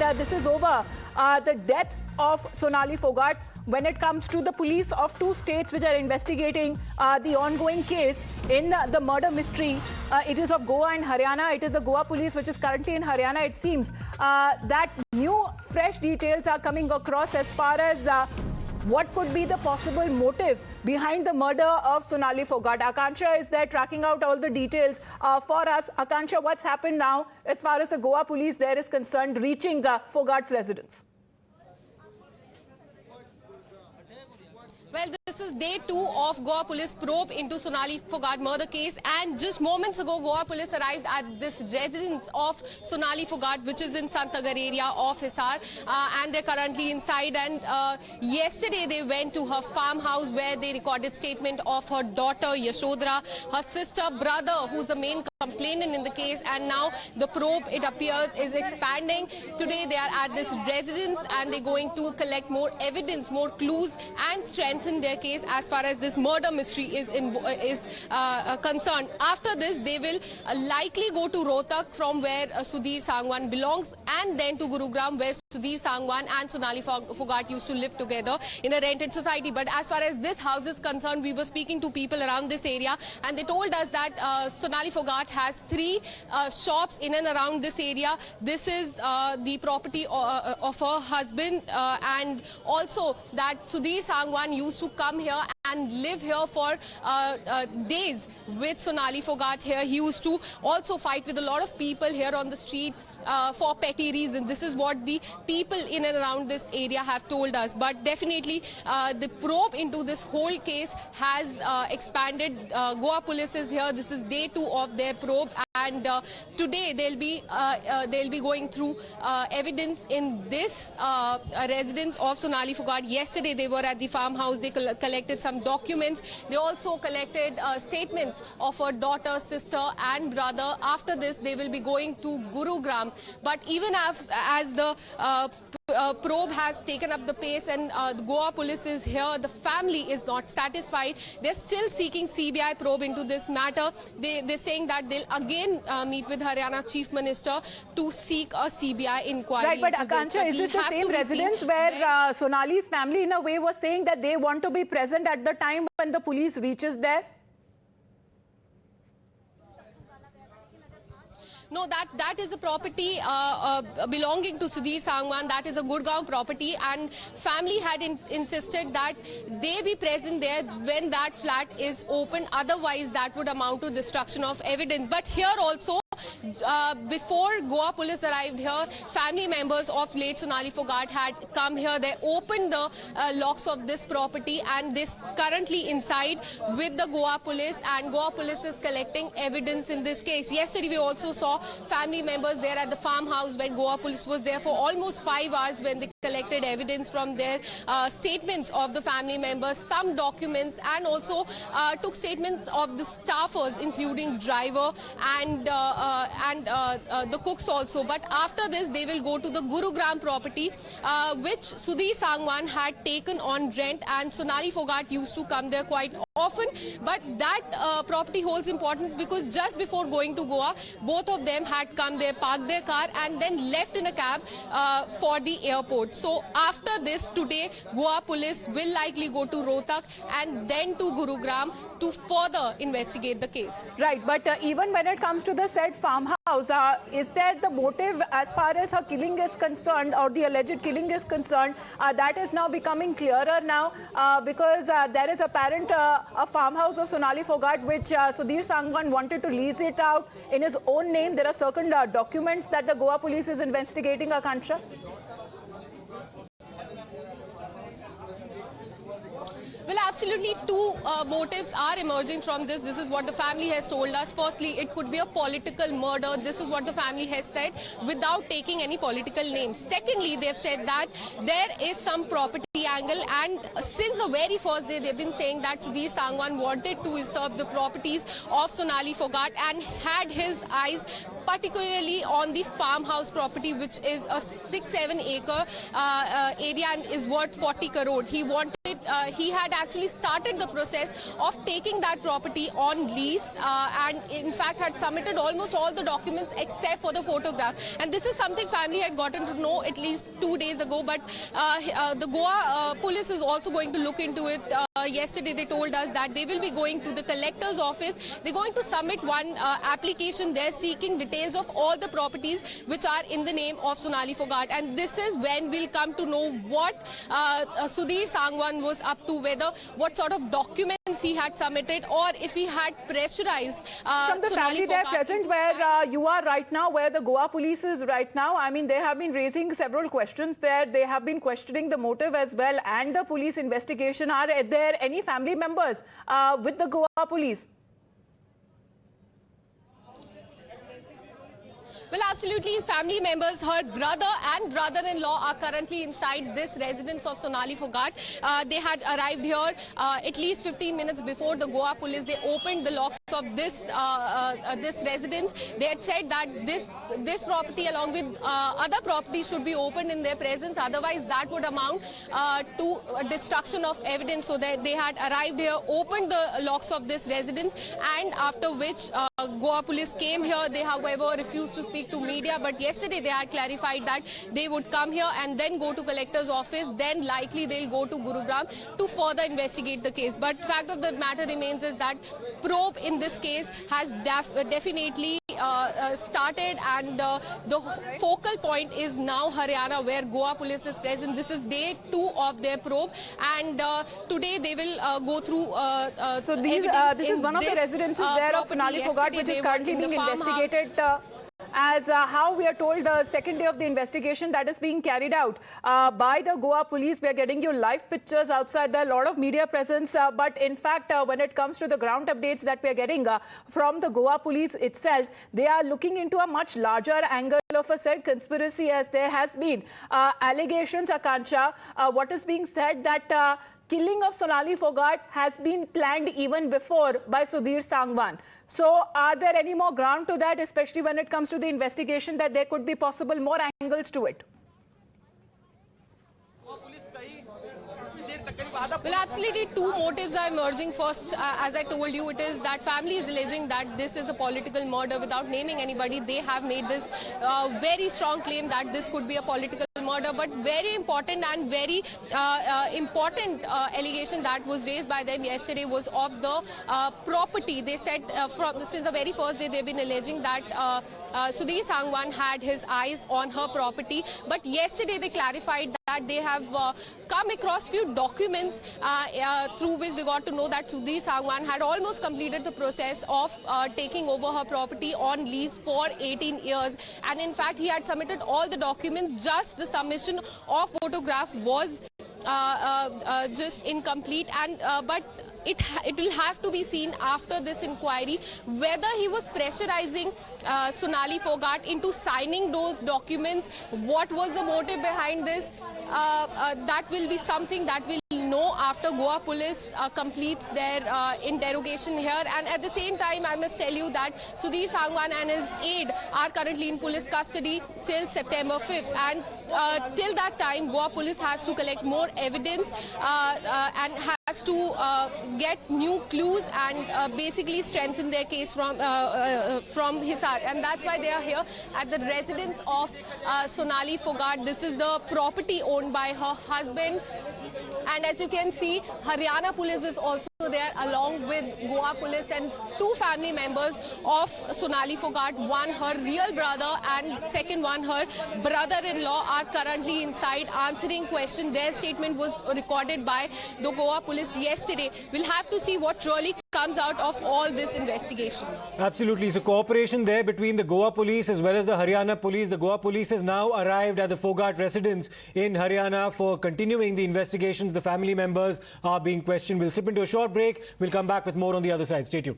and this is over. The death of Sonali Phogat. When it comes to the police of two states which are investigating the ongoing case in the murder mystery, it is of Goa and Haryana. It is the Goa Police which is currently in Haryana. It seems that new fresh details are coming across as far as what could be the possible motive behind the murder of Sonali Phogat. Akansha is there tracking out all the details for us. Akansha, what's happened now as far as the Goa Police there is concerned, reaching Phogat's residence? Well, this is day 2 of Goa Police probe into Sonali Phogat murder case, and just moments ago Goa Police arrived at this residence of Sonali Phogat, which is in Santagar area of Hisar, and they're currently inside. And yesterday they went to her farmhouse where they recorded statement of her daughter Yashodhara, her sister, brother, who's the main complainant in the case, and now the probe, it appears, is expanding. Today they are at this residence and they're going to collect more evidence, more clues, and strengthen their case as far as this murder mystery is concerned. After this, they will likely go to Rohtak, from where Sudhir Sangwan belongs, and then to Gurugram, where Sudhir Sangwan and Sonali Phogat used to live together in a rented society. But as far as this house is concerned, we were speaking to people around this area, and they told us that Sonali Phogat has 3 shops in and around this area. This is the property of her husband, and also that Sudhir Sangwan used to come here and live here for days with Sonali Phogat here. He used to also fight with a lot of people here on the street for petty reasons. This is what the people in and around this area have told us. But definitely the probe into this whole case has expanded. Goa Police is here. This is day 2 of their probe, and today they'll be going through evidence in this residence of Sonali Phogat. Yesterday they were at the farmhouse. They collected some documents. They also collected statements of her daughter, sister and brother. After this, they will be going to Gurugram. But even as the probe has taken up the pace and the Goa Police is here, the family is not satisfied. They're still seeking CBI probe into this matter. They're saying that they'll again meet with Haryana Chief Minister to seek a CBI inquiry. Right, but Akansha, is it the same residence where Sonali's family in a way was saying that they want to be present at the time when the police reaches there? No, that is a property belonging to Sudhir Sangwan. That is a Gurgaon property, and family had insisted that they be present there when that flat is open. Otherwise, that would amount to destruction of evidence. But here also, before Goa Police arrived here, family members of late Sonali Phogat had come here. They opened the locks of this property, and this currently inside with the Goa Police, and Goa Police is collecting evidence in this case. Yesterday we also saw family members there at the farmhouse when Goa Police was there for almost 5 hours, when they collected evidence from their statements of the family members, some documents, and also took statements of the staffers, including driver and the cooks also. But after this, they will go to the Gurugram property, which Sudhir Sangwan had taken on rent, and Sonali Phogat used to come there quite often. But that property holds importance because just before going to Goa, both of them had come there, parked their car, and then left in a cab for the airport. So after this, today, Goa Police will likely go to Rohtak and then to Gurugram to further investigate the case. Right, but even when it comes to the said farmhouse, is there the motive as far as her killing is concerned, or the alleged killing is concerned? That is now becoming clearer now, because there is apparent a farmhouse of Sonali Phogat which Sudhir Sangwan wanted to lease it out in his own name. There are certain documents that the Goa Police is investigating, Akansha. Well, absolutely 2 motives are emerging from this. This is what the family has told us. Firstly, it could be a political murder. This is what the family has said without taking any political names. Secondly, they've said that there is some property angle, and since the very first day they've been saying that Sudhir Sangwan wanted to usurp the properties of Sonali Phogat and had his eyes particularly on the farmhouse property, which is a 6-7 acre area and is worth 40 crore. He had actually started the process of taking that property on lease and in fact had submitted almost all the documents except for the photograph. And this is something family had gotten to know at least 2 days ago, but the Goa police is also going to look into it. Yesterday they told us that they will be going to the collector's office. They're going to submit one application there seeking details of all the properties which are in the name of Sonali Phogat. And this is when we'll come to know what Sudhir Sangwan was up to, whether what sort of documents he had submitted or if he had pressurized from the Sonali family there Phogat present where you are right now, where the Goa police is right now. I mean, they have been raising several questions there. They have been questioning the motive as well and the police investigation. Are there any family members with the Goa police? Well, absolutely. Family members, her brother and brother-in-law are currently inside this residence of Sonali Phogat. They had arrived here at least 15 minutes before the Goa police. They opened the locks of this residence. They had said that this property along with other properties should be opened in their presence. Otherwise, that would amount to destruction of evidence. So they had arrived here, opened the locks of this residence, and after which Goa police came here. They, however, refused to speak to media, but yesterday they had clarified that they would come here and then go to collector's office, then likely they'll go to Gurugram to further investigate the case. But fact of the matter remains is that probe in this case has definitely started, and the focal point is now Haryana, where Goa police is present. This is day 2 of their probe, and today they will go through so this is one of the residences there of Sonali Phogat, which is currently being investigated as how we are told the second day of the investigation that is being carried out by the Goa police. We are getting you live pictures outside. There are a lot of media presence, but in fact when it comes to the ground updates that we are getting from the Goa police itself, they are looking into a much larger angle of a said conspiracy, as there has been allegations, Akansha. What is being said that killing of Sonali Phogat has been planned even before by Sudhir Sangwan. So are there any more ground to that, especially when it comes to the investigation, that there could be possible more angles to it? Well, absolutely, 2 motives are emerging. First, as I told you, it is that family is alleging that this is a political murder. Without naming anybody, they have made this very strong claim that this could be a political murder. But very important and very important allegation that was raised by them yesterday was of the property. They said since the very first day they've been alleging that Sudhir Sangwan had his eyes on her property. But yesterday they clarified that they have come across few documents through which they got to know that Sudhir Sangwan had almost completed the process of taking over her property on lease for 18 years. And in fact, he had submitted all the documents. Just the submission of photograph was just incomplete, and but it will have to be seen after this inquiry whether he was pressurizing Sonali Phogat into signing those documents. What was the motive behind this? That will be something that we'll know after Goa police completes their interrogation here. And at the same time, I must tell you that Sudhir Sangwan and his aide are currently in police custody till September 5th. And till that time, Goa police has to collect more evidence and has to get new clues and basically strengthen their case from Hisar. And that's why they are here at the residence of Sonali Phogat. This is the property owned by her husband. And as you can see, Haryana police is also there along with Goa police, and 2 family members of Sonali Phogat, one her real brother and second one her brother-in-law, are currently inside answering questions. Their statement was recorded by the Goa police yesterday. We'll have to see what really comes out of all this investigation. Absolutely. So cooperation there between the Goa police as well as the Haryana police. The Goa police has now arrived at the Phogat residence in Haryana for continuing the investigations. The family members are being questioned. We'll slip into a short break. We'll come back with more on the other side. Stay tuned.